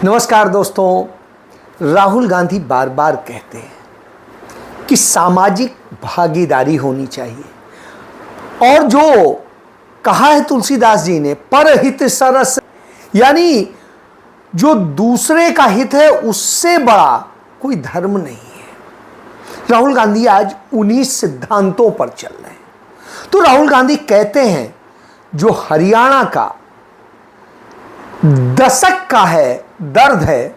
नमस्कार दोस्तों। राहुल गांधी बार बार कहते हैं कि सामाजिक भागीदारी होनी चाहिए और जो कहा है तुलसीदास जी ने, परहित सरस, यानी जो दूसरे का हित है उससे बड़ा कोई धर्म नहीं है। राहुल गांधी आज उन्हीं सिद्धांतों पर चल रहे हैं। तो राहुल गांधी कहते हैं जो हरियाणा का दशक का है दर्द है,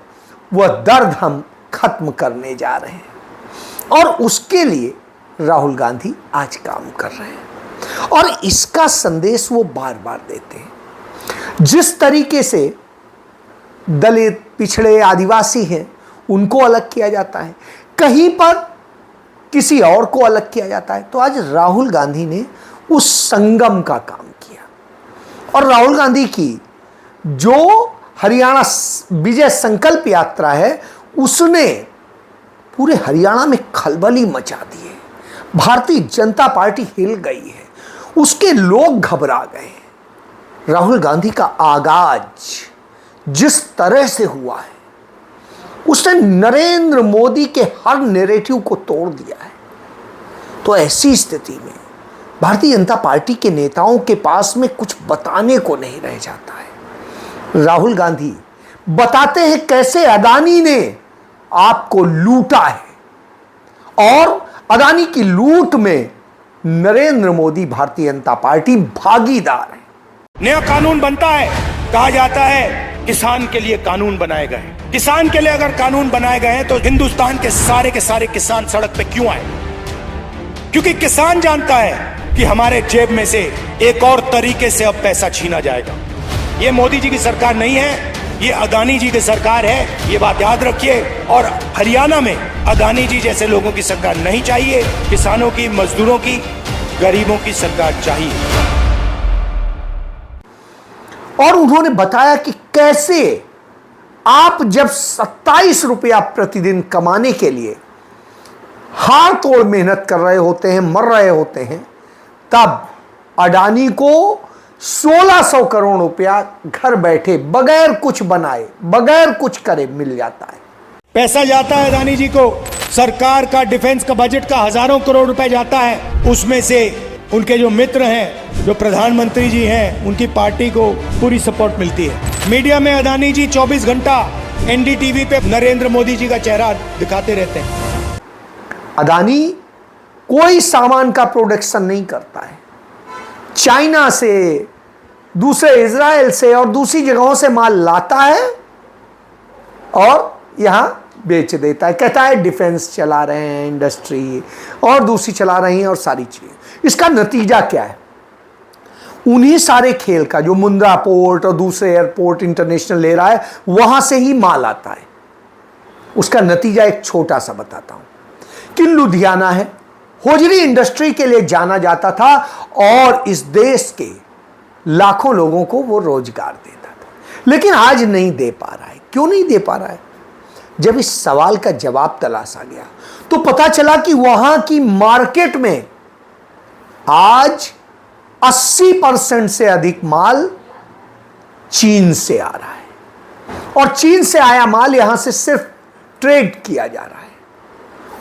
वह दर्द हम खत्म करने जा रहे हैं और उसके लिए राहुल गांधी आज काम कर रहे हैं और इसका संदेश वो बार बार देते हैं। जिस तरीके से दलित, पिछड़े, आदिवासी हैं उनको अलग किया जाता है, कहीं पर किसी और को अलग किया जाता है, तो आज राहुल गांधी ने उस संगम का काम किया और राहुल गांधी की जो हरियाणा विजय संकल्प यात्रा है उसने पूरे हरियाणा में खलबली मचा दी है। भारतीय जनता पार्टी हिल गई है, उसके लोग घबरा गए। राहुल गांधी का आगाज जिस तरह से हुआ है उसने नरेंद्र मोदी के हर नैरेटिव को तोड़ दिया है। तो ऐसी स्थिति में भारतीय जनता पार्टी के नेताओं के पास में कुछ बताने को नहीं रह जाता है। राहुल गांधी बताते हैं कैसे अदानी ने आपको लूटा है और अदानी की लूट में नरेंद्र मोदी, भारतीय जनता पार्टी भागीदार है। नया कानून बनता है, कहा जाता है किसान के लिए कानून बनाए गए। किसान के लिए अगर कानून बनाए गए हैं तो हिंदुस्तान के सारे किसान सड़क पे क्यों आए? क्योंकि किसान जानता है कि हमारे जेब में से एक और तरीके से अब पैसा छीना जाएगा। ये मोदी जी की सरकार नहीं है, ये अदानी जी की सरकार है, ये बात याद रखिए। और हरियाणा में अदानी जी जैसे लोगों की सरकार नहीं चाहिए, किसानों की, मजदूरों की, गरीबों की सरकार चाहिए। और उन्होंने बताया कि कैसे आप जब 27 रुपया प्रतिदिन कमाने के लिए हाथ तोड़ मेहनत कर रहे होते हैं, मर रहे होते हैं, तब अडानी को 1600 करोड़ रुपया घर बैठे बगैर कुछ बनाए, बगैर कुछ करे मिल जाता है। पैसा जाता है अदानी जी को, सरकार का डिफेंस का बजट का हजारों करोड़ रुपए जाता है, उसमें से उनके जो मित्र हैं, जो प्रधानमंत्री जी हैं, उनकी पार्टी को पूरी सपोर्ट मिलती है। मीडिया में अदानी जी 24 घंटा एनडीटीवी पे नरेंद्र मोदी जी का चेहरा दिखाते रहते हैं। अदानी कोई सामान का प्रोडक्शन नहीं करता है, चाइना से, दूसरे इजराइल से और दूसरी जगहों से माल लाता है और यहां बेच देता है। कहता है डिफेंस चला रहे हैं, इंडस्ट्री और दूसरी चला रही हैं और सारी चीजें। इसका नतीजा क्या है? उन्हीं सारे खेल का जो मुंद्रा पोर्ट और दूसरे एयरपोर्ट इंटरनेशनल ले रहा है, वहां से ही माल आता है। उसका नतीजा एक छोटा सा बताता हूं कि लुधियाना है, होजरी इंडस्ट्री के लिए जाना जाता था और इस देश के लाखों लोगों को वो रोजगार देता था, लेकिन आज नहीं दे पा रहा है। क्यों नहीं दे पा रहा है? जब इस सवाल का जवाब तलाशा गया तो पता चला कि वहां की मार्केट में आज 80% से अधिक माल चीन से आ रहा है और चीन से आया माल यहां से सिर्फ ट्रेड किया जा रहा है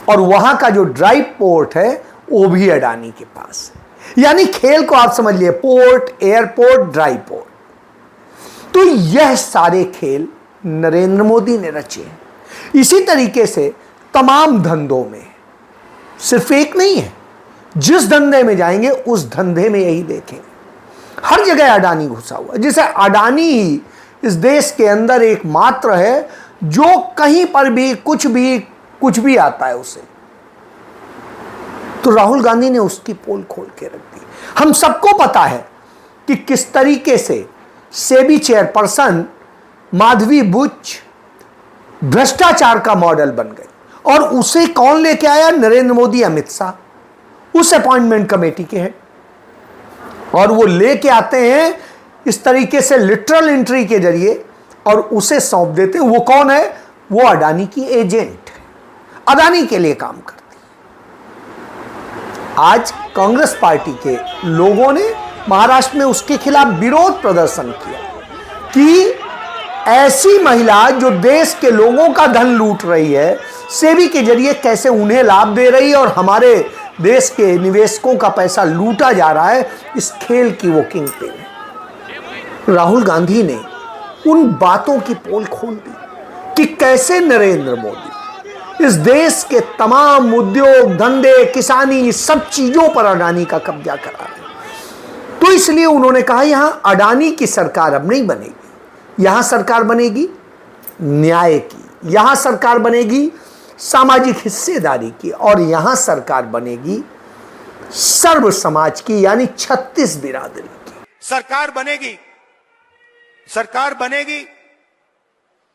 और वहां का जो ड्राई पोर्ट है वो भी अडानी के पास है। यानी खेल को आप समझिए, पोर्ट, एयरपोर्ट, ड्राई पोर्ट। तो यह सारे खेल नरेंद्र मोदी ने रचे हैं। इसी तरीके से तमाम धंधों में, सिर्फ एक नहीं है, जिस धंधे में जाएंगे उस धंधे में यही देखेंगे, हर जगह अडानी घुसा हुआ। जैसे अडानी ही इस देश के अंदर एकमात्र है जो कहीं पर भी कुछ भी आता है उसे। तो राहुल गांधी ने उसकी पोल खोल के रख दी। हम सबको पता है कि किस तरीके से सेबी चेयरपर्सन माधवी बुच भ्रष्टाचार का मॉडल बन गई और उसे कौन लेके आया? नरेंद्र मोदी, अमित शाह उस अपॉइंटमेंट कमेटी के हैं और वो लेके आते हैं इस तरीके से लिटरल एंट्री के जरिए और उसे सौंप देते हैं। वो कौन है? वो अडानी की एजेंट है, अदानी के लिए काम करती है। आज कांग्रेस पार्टी के लोगों ने महाराष्ट्र में उसके खिलाफ विरोध प्रदर्शन किया कि ऐसी महिला जो देश के लोगों का धन लूट रही है, सेबी के जरिए कैसे उन्हें लाभ दे रही है और हमारे देश के निवेशकों का पैसा लूटा जा रहा है, इस खेल की वो किंग पिन है। राहुल गांधी ने उन बातों की पोल खोल दी कि कैसे नरेंद्र मोदी इस देश के तमाम उद्योग धंधे किसानी सब चीजों पर अडानी का कब्जा करा रहे। तो इसलिए उन्होंने कहा यहां अडानी की सरकार अब नहीं बनेगी, यहां सरकार बनेगी न्याय की, यहां सरकार बनेगी सामाजिक हिस्सेदारी की, और यहां सरकार बनेगी सर्व समाज की, यानी 36 बिरादरी की सरकार बनेगी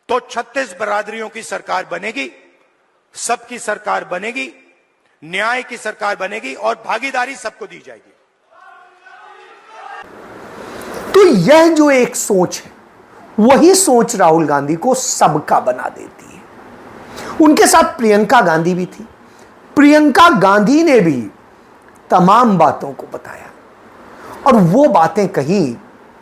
तो 36 बिरादरियों की सरकार बनेगी, सबकी सरकार बनेगी, न्याय की सरकार बनेगी और भागीदारी सबको दी जाएगी। तो यह जो एक सोच है, वही सोच राहुल गांधी को सबका बना देती है। उनके साथ प्रियंका गांधी भी थी। प्रियंका गांधी ने भी तमाम बातों को बताया और वो बातें कही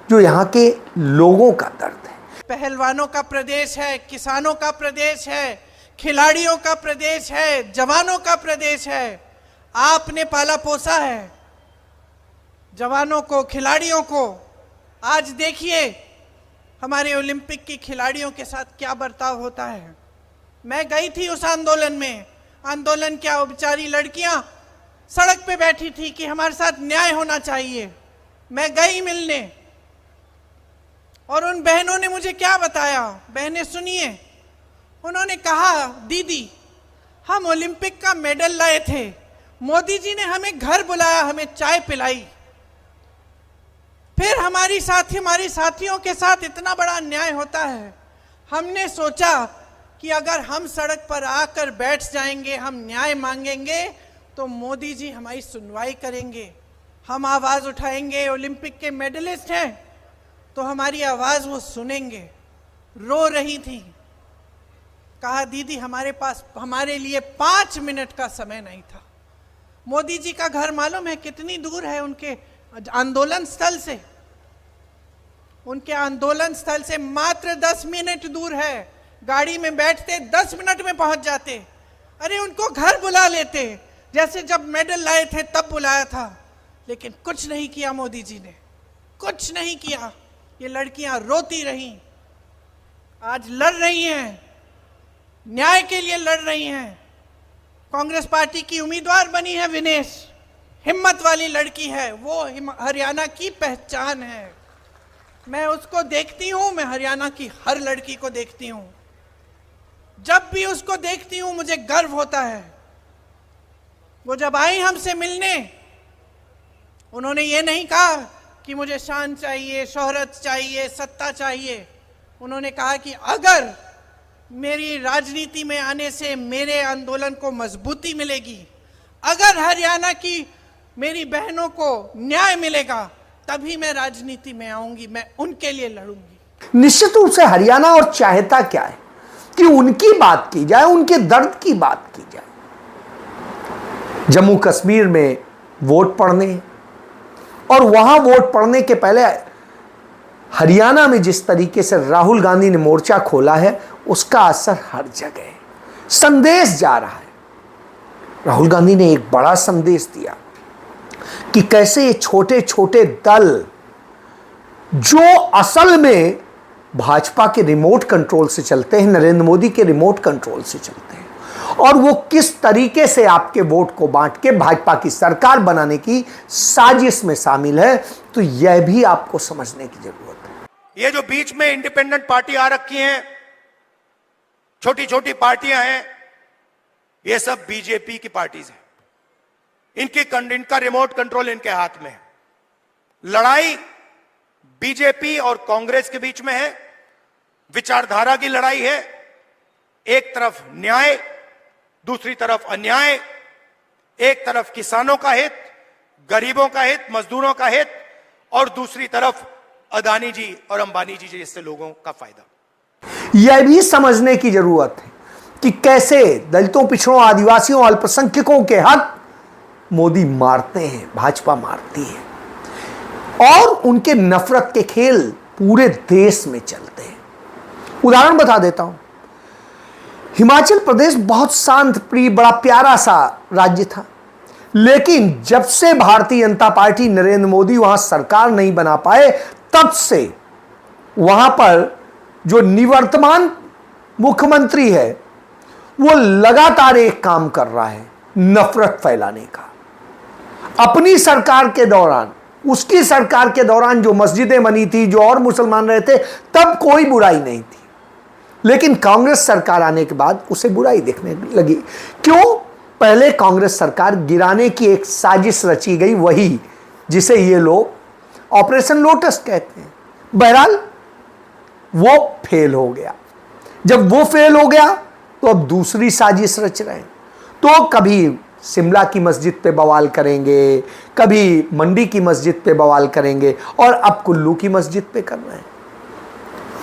जो यहां के लोगों का दर्द है। पहलवानों का प्रदेश है, किसानों का प्रदेश है, खिलाड़ियों का प्रदेश है, जवानों का प्रदेश है। आपने पाला पोसा है जवानों को, खिलाड़ियों को। आज देखिए हमारे ओलंपिक की खिलाड़ियों के साथ क्या बर्ताव होता है। मैं गई थी उस आंदोलन में। आंदोलन क्या, वो बेचारी लड़कियां सड़क पे बैठी थी कि हमारे साथ न्याय होना चाहिए। मैं गई मिलने और उन बहनों ने मुझे क्या बताया। बहनें सुनिए, उन्होंने कहा दीदी हम ओलंपिक का मेडल लाए थे, मोदी जी ने हमें घर बुलाया, हमें चाय पिलाई, फिर हमारी साथियों के साथ इतना बड़ा अन्याय होता है। हमने सोचा कि अगर हम सड़क पर आकर बैठ जाएंगे, हम न्याय मांगेंगे तो मोदी जी हमारी सुनवाई करेंगे, हम आवाज उठाएंगे, ओलंपिक के मेडलिस्ट हैं तो हमारी आवाज वो सुनेंगे। रो रही थी। कहा दीदी हमारे लिए 5 मिनट का समय नहीं था। मोदी जी का घर मालूम है कितनी दूर है उनके आंदोलन स्थल से? उनके आंदोलन स्थल से मात्र 10 मिनट दूर है। गाड़ी में बैठते 10 मिनट में पहुंच जाते। अरे उनको घर बुला लेते, जैसे जब मेडल लाए थे तब बुलाया था, लेकिन कुछ नहीं किया मोदी जी ने, कुछ नहीं किया। ये लड़कियां रोती रहीं, आज लड़ रही हैं, न्याय के लिए लड़ रही हैं। कांग्रेस पार्टी की उम्मीदवार बनी है विनेश, हिम्मत वाली लड़की है, वो हरियाणा की पहचान है। मैं उसको देखती हूं, मैं हरियाणा की हर लड़की को देखती हूं, जब भी उसको देखती हूं मुझे गर्व होता है। वो जब आई हमसे मिलने, उन्होंने ये नहीं कहा कि मुझे शान चाहिए, शोहरत चाहिए, सत्ता चाहिए। उन्होंने कहा कि अगर मेरी राजनीति में आने से मेरे आंदोलन को मजबूती मिलेगी, अगर हरियाणा की मेरी बहनों को न्याय मिलेगा, तभी मैं राजनीति में आऊंगी, मैं उनके लिए लड़ूंगी। निश्चित रूप से हरियाणा और चाहता क्या है कि उनकी बात की जाए, उनके दर्द की बात की जाए। जम्मू कश्मीर में वोट पड़ने और वहां वोट पड़ने के पहले हरियाणा में जिस तरीके से राहुल गांधी ने मोर्चा खोला है, उसका असर हर जगह, संदेश जा रहा है। राहुल गांधी ने एक बड़ा संदेश दिया कि कैसे ये छोटे छोटे दल जो असल में भाजपा के रिमोट कंट्रोल से चलते हैं, नरेंद्र मोदी के रिमोट कंट्रोल से चलते हैं, और वो किस तरीके से आपके वोट को बांट के भाजपा की सरकार बनाने की साजिश में शामिल है। तो यह भी आपको समझने की जरूरत है। ये जो बीच में इंडिपेंडेंट पार्टी आ रखी हैं, छोटी छोटी पार्टियां हैं, ये सब बीजेपी की पार्टीज हैं। इनका रिमोट कंट्रोल इनके हाथ में है। लड़ाई बीजेपी और कांग्रेस के बीच में है, विचारधारा की लड़ाई है। एक तरफ न्याय, दूसरी तरफ अन्याय। एक तरफ किसानों का हित, गरीबों का हित, मजदूरों का हित, और दूसरी तरफ अदानी जी और अंबानी जी जैसे लोगों का फायदा। यह भी समझने की जरूरत है कि कैसे दलितों, पिछड़ों, आदिवासियों, अल्पसंख्यकों के हक मोदी मारते हैं, भाजपा मारती है, और उनके नफरत के खेल पूरे देश में चलते हैं। उदाहरण बता देता हूं। हिमाचल प्रदेश बहुत शांत प्रिय, बड़ा प्यारा सा राज्य था, लेकिन जब से भारतीय जनता पार्टी, नरेंद्र मोदी वहां सरकार नहीं बना पाए, तब से वहां पर जो निवर्तमान मुख्यमंत्री है वो लगातार एक काम कर रहा है, नफरत फैलाने का। अपनी सरकार के दौरान, उसकी सरकार के दौरान जो मस्जिदें बनी थी, जो और मुसलमान रहे थे, तब कोई बुराई नहीं थी, लेकिन कांग्रेस सरकार आने के बाद उसे बुराई दिखने लगी। क्यों? पहले कांग्रेस सरकार गिराने की एक साजिश रची गई, वही जिसे ये लोग ऑपरेशन लोटस कहते हैं। बहरहाल वो फेल हो गया। जब वो फेल हो गया तो अब दूसरी साजिश रच रहे हैं। तो कभी शिमला की मस्जिद पे बवाल करेंगे, कभी मंडी की मस्जिद पे बवाल करेंगे, और अब कुल्लू की मस्जिद पे कर रहे हैं।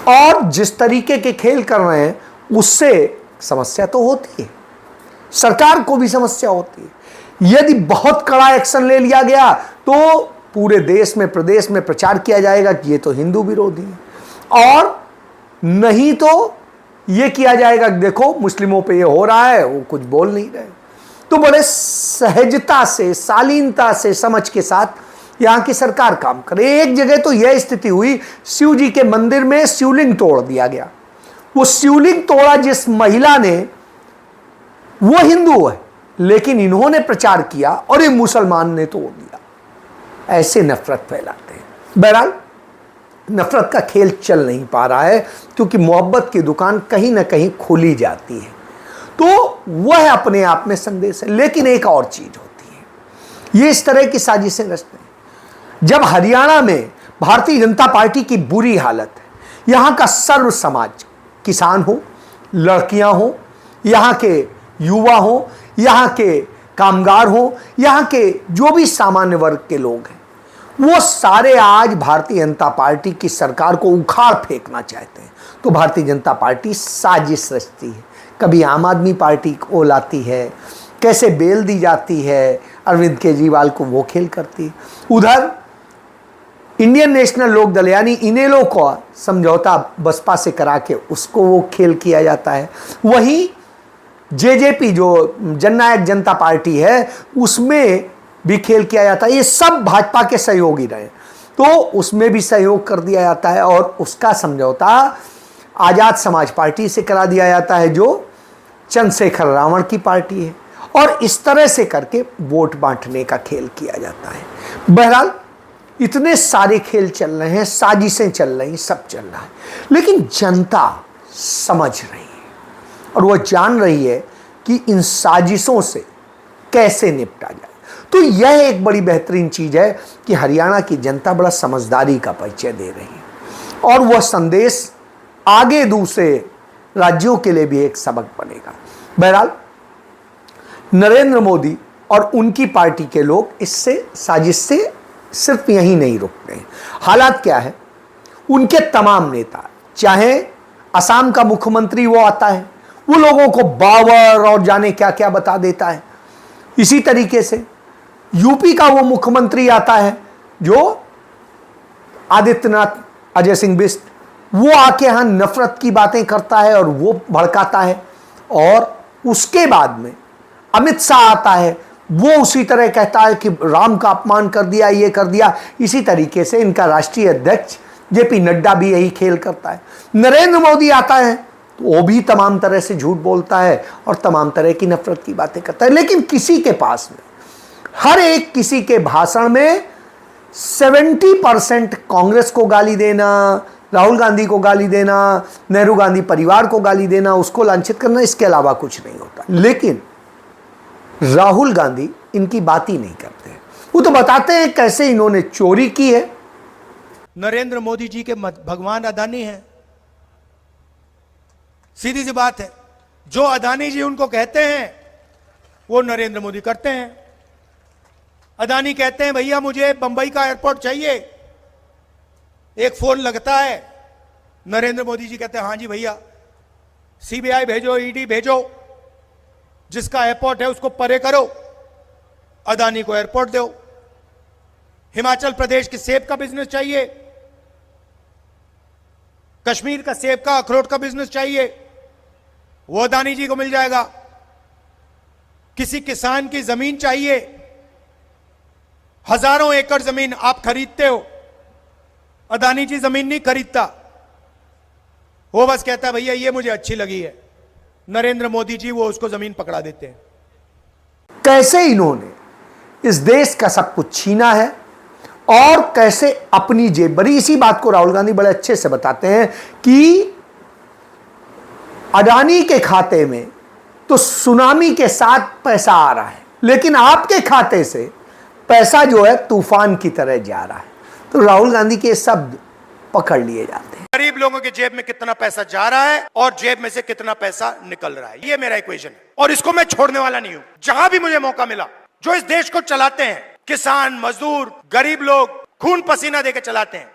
और जिस तरीके के खेल कर रहे हैं उससे समस्या तो होती है, सरकार को भी समस्या होती है। यदि बहुत कड़ा एक्शन ले लिया गया तो पूरे देश में, प्रदेश में प्रचार किया जाएगा कि ये तो हिंदू विरोधी है, और नहीं तो ये किया जाएगा कि देखो मुस्लिमों पे ये हो रहा है, वो कुछ बोल नहीं रहे। तो बड़े सहजता से, शालीनता से, समझ के साथ यहां की सरकार काम करे। एक जगह तो यह स्थिति हुई, शिव जी के मंदिर में शिवलिंग तोड़ दिया गया। वो शिवलिंग तोड़ा जिस महिला ने, वो हिंदू है, लेकिन इन्होंने प्रचार किया और एक मुसलमान ने तोड़ दिया। ऐसे नफरत फैलाते हैं। बहरहाल नफरत का खेल चल नहीं पा रहा है, क्योंकि मोहब्बत की दुकान कहीं ना कहीं खुली जाती है, तो वह अपने आप में संदेश है। लेकिन एक और चीज होती है, ये इस तरह की साजिशें रचते हैं। जब हरियाणा में भारतीय जनता पार्टी की बुरी हालत है, यहाँ का सर्व समाज, किसान हो, लड़कियां हो, यहाँ के युवा हो, यहाँ के कामगार हो, यहाँ के जो भी सामान्य वर्ग के लोग हैं, वो सारे आज भारतीय जनता पार्टी की सरकार को उखाड़ फेंकना चाहते हैं। तो भारतीय जनता पार्टी साजिश रचती है, कभी आम आदमी पार्टी को लाती है, कैसे बेल दी जाती है अरविंद केजरीवाल को, वो खेल करती है। उधर इंडियन नेशनल लोक दल यानी इनेलो को समझौता बसपा से करा के उसको वो खेल किया जाता है। वहीं जेजेपी जो जननायक जनता पार्टी है, उसमें भी खेल किया जाता है। ये सब भाजपा के सहयोगी रहे, तो उसमें भी सहयोग कर दिया जाता है, और उसका समझौता आजाद समाज पार्टी से करा दिया जाता है, जो चंद्रशेखर रावण की पार्टी है, और इस तरह से करके वोट बांटने का खेल किया जाता है। बहरहाल इतने सारे खेल चल रहे हैं, साजिशें चल रही, सब चल रहा है, लेकिन जनता समझ रही है और वह जान रही है कि इन साजिशों से कैसे निपटा जाए। तो यह एक बड़ी बेहतरीन चीज है कि हरियाणा की जनता बड़ा समझदारी का परिचय दे रही है, और वह संदेश आगे दूसरे राज्यों के लिए भी एक सबक बनेगा। बहरहाल नरेंद्र मोदी और उनकी पार्टी के लोग इससे, साजिश से सिर्फ यहीं नहीं रुकते हैं। हालात क्या है, उनके तमाम नेता, चाहे असम का मुख्यमंत्री वो आता है, वो लोगों को बावर और जाने क्या क्या बता देता है। इसी तरीके से यूपी का वो मुख्यमंत्री आता है जो आदित्यनाथ, अजय सिंह बिष्ट, वो आके यहां नफरत की बातें करता है और वो भड़काता है। और उसके बाद में अमित शाह आता है, वो उसी तरह कहता है कि राम का अपमान कर दिया, ये कर दिया। इसी तरीके से इनका राष्ट्रीय अध्यक्ष जेपी नड्डा भी यही खेल करता है। नरेंद्र मोदी आता है तो वो भी तमाम तरह से झूठ बोलता है और तमाम तरह की नफरत की बातें करता है। लेकिन किसी के पास में, हर एक किसी के भाषण में 70% कांग्रेस को गाली देना, राहुल गांधी को गाली देना, नेहरू गांधी परिवार को गाली देना, उसको लांछित करना, इसके अलावा कुछ नहीं होता। लेकिन राहुल गांधी इनकी बात ही नहीं करते, वो तो बताते हैं कैसे इन्होंने चोरी की है। नरेंद्र मोदी जी के भगवान अदानी हैं, सीधी सी बात है। जो अदानी जी उनको कहते हैं वो नरेंद्र मोदी करते हैं। अदानी कहते हैं भैया मुझे बंबई का एयरपोर्ट चाहिए, एक फोन लगता है, नरेंद्र मोदी जी कहते हैं हाँ जी भैया, सीबीआई भेजो, ईडी भेजो, जिसका एयरपोर्ट है उसको परे करो, अदानी को एयरपोर्ट दो। हिमाचल प्रदेश के सेब का बिजनेस चाहिए, कश्मीर का सेब का अखरोट का बिजनेस चाहिए, वो अदानी जी को मिल जाएगा। किसी किसान की जमीन चाहिए, हजारों एकड़ जमीन आप खरीदते हो, अदानी जी जमीन नहीं खरीदता, वो बस कहता है भैया ये मुझे अच्छी लगी है, नरेंद्र मोदी जी वो उसको जमीन पकड़ा देते हैं। कैसे इन्होंने इस देश का सब कुछ छीना है और कैसे अपनी जेब भरी। इसी बात को राहुल गांधी बड़े अच्छे से बताते हैं कि अडानी के खाते में तो सुनामी के साथ पैसा आ रहा है, लेकिन आपके खाते से पैसा जो है तूफान की तरह जा रहा है। तो राहुल गांधी के शब्द पकड़ लिए जाते हैं। गरीब लोगों की जेब में कितना पैसा जा रहा है और जेब में से कितना पैसा निकल रहा है, ये मेरा इक्वेशन है और इसको मैं छोड़ने वाला नहीं हूं। जहां भी मुझे मौका मिला, जो इस देश को चलाते हैं, किसान, मजदूर, गरीब लोग खून पसीना देकर चलाते हैं,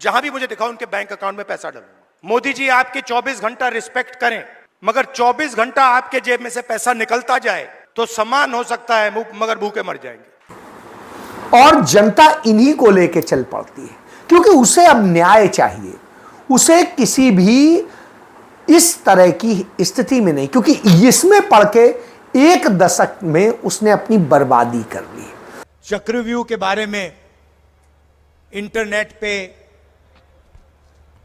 जहां भी मुझे दिखा उनके बैंक अकाउंट में पैसा डालूंगा। मोदी जी आपके 24 घंटा रिस्पेक्ट करें, मगर 24 घंटा आपके जेब में से पैसा निकलता जाए तो सम्मान हो सकता है, मगर भूखे मर जाएंगे। और जनता इन्हीं को लेके चल पड़ती है, क्योंकि उसे अब न्याय चाहिए। उसे किसी भी इस तरह की स्थिति में नहीं, क्योंकि इसमें पढ़ के 1 दशक में उसने अपनी बर्बादी कर ली। चक्रव्यूह के बारे में इंटरनेट पे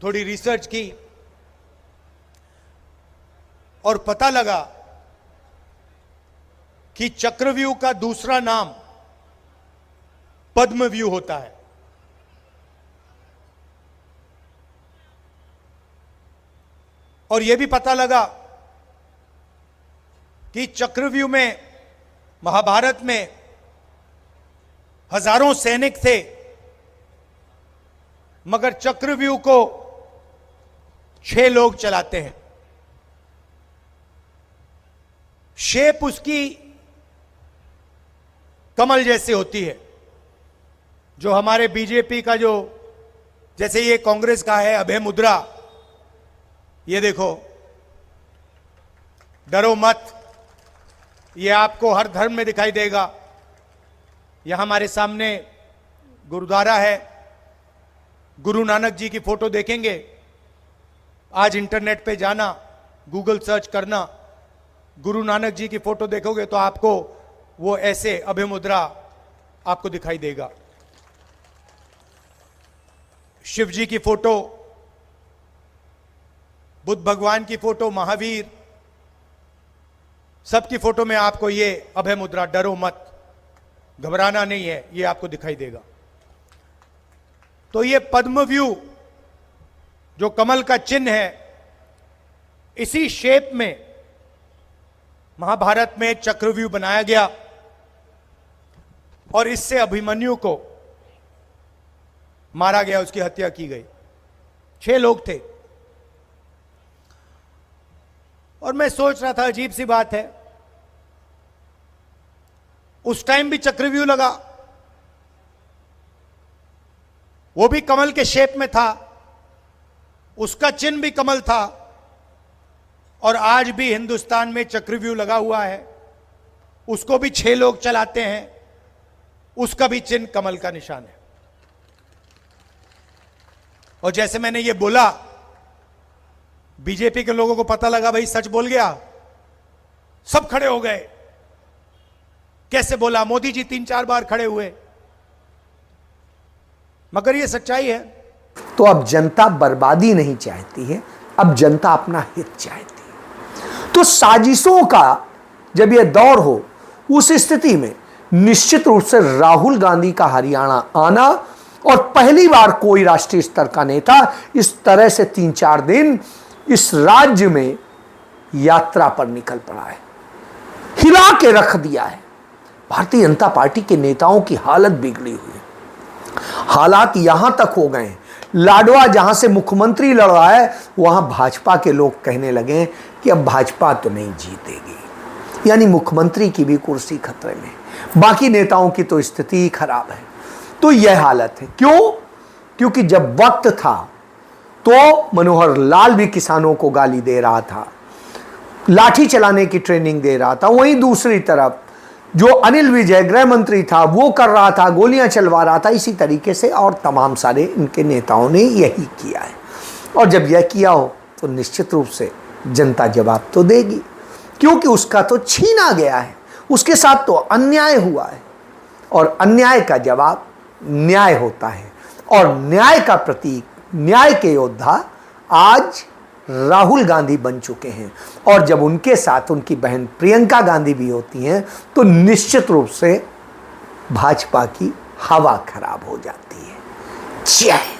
थोड़ी रिसर्च की और पता लगा कि चक्रव्यूह का दूसरा नाम पद्मव्यूह होता है। और यह भी पता लगा कि चक्रव्यूह में महाभारत में हजारों सैनिक थे, मगर चक्रव्यूह को 6 लोग चलाते हैं। शेप उसकी कमल जैसे होती है, जो हमारे बीजेपी का जो, जैसे ये कांग्रेस का है अभय मुद्रा, ये देखो, डरो मत, ये आपको हर धर्म में दिखाई देगा। यहां हमारे सामने गुरुद्वारा है, गुरु नानक जी की फोटो देखेंगे। आज इंटरनेट पे जाना, गूगल सर्च करना, गुरु नानक जी की फोटो देखोगे तो आपको वो ऐसे अभय मुद्रा आपको दिखाई देगा। शिव जी की फोटो, बुद्ध भगवान की फोटो, महावीर, सबकी फोटो में आपको ये अभय मुद्रा, डरो मत, घबराना नहीं है, ये आपको दिखाई देगा। तो ये पद्मव्यूह जो कमल का चिन्ह है, इसी शेप में महाभारत में चक्रव्यूह बनाया गया और इससे अभिमन्यु को मारा गया, उसकी हत्या की गई। 6 लोग थे। और मैं सोच रहा था, अजीब सी बात है, उस टाइम भी चक्रव्यूह लगा, वो भी कमल के शेप में था, उसका चिन्ह भी कमल था, और आज भी हिंदुस्तान में चक्रव्यूह लगा हुआ है, उसको भी 6 लोग चलाते हैं, उसका भी चिन्ह कमल का निशान है। और जैसे मैंने ये बोला, बीजेपी के लोगों को पता लगा भाई सच बोल गया, सब खड़े हो गए। कैसे बोला? मोदी जी 3-4 बार खड़े हुए, मगर ये सच्चाई है। तो अब जनता बर्बादी नहीं चाहती है, अब जनता अपना हित चाहती है। तो साजिशों का जब यह दौर हो, उस स्थिति में निश्चित रूप से राहुल गांधी का हरियाणा आना, और पहली बार कोई राष्ट्रीय स्तर का नेता इस तरह से 3-4 दिन इस राज्य में यात्रा पर निकल पड़ा है, हिला के रख दिया है। भारतीय जनता पार्टी के नेताओं की हालत बिगड़ी हुई है। हालात यहां तक हो गए, लाडवा जहां से मुख्यमंत्री लड़ रहा है, वहां भाजपा के लोग कहने लगे कि अब भाजपा तो नहीं जीतेगी, यानी मुख्यमंत्री की भी कुर्सी खतरे में, बाकी नेताओं की तो स्थिति खराब है। तो यह हालत है। क्यों? क्योंकि जब वक्त था तो मनोहर लाल भी किसानों को गाली दे रहा था, लाठी चलाने की ट्रेनिंग दे रहा था, वहीं दूसरी तरफ जो अनिल विजय गृह मंत्री था वो कर रहा था, गोलियां चलवा रहा था। इसी तरीके से और तमाम सारे इनके नेताओं ने यही किया है। और जब यह किया हो तो निश्चित रूप से जनता जवाब तो देगी, क्योंकि उसका तो छीना गया है, उसके साथ तो अन्याय हुआ है, और अन्याय का जवाब न्याय होता है। और न्याय का प्रतीक, न्याय के योद्धा आज राहुल गांधी बन चुके हैं, और जब उनके साथ उनकी बहन प्रियंका गांधी भी होती हैं तो निश्चित रूप से भाजपा की हवा खराब हो जाती है। जय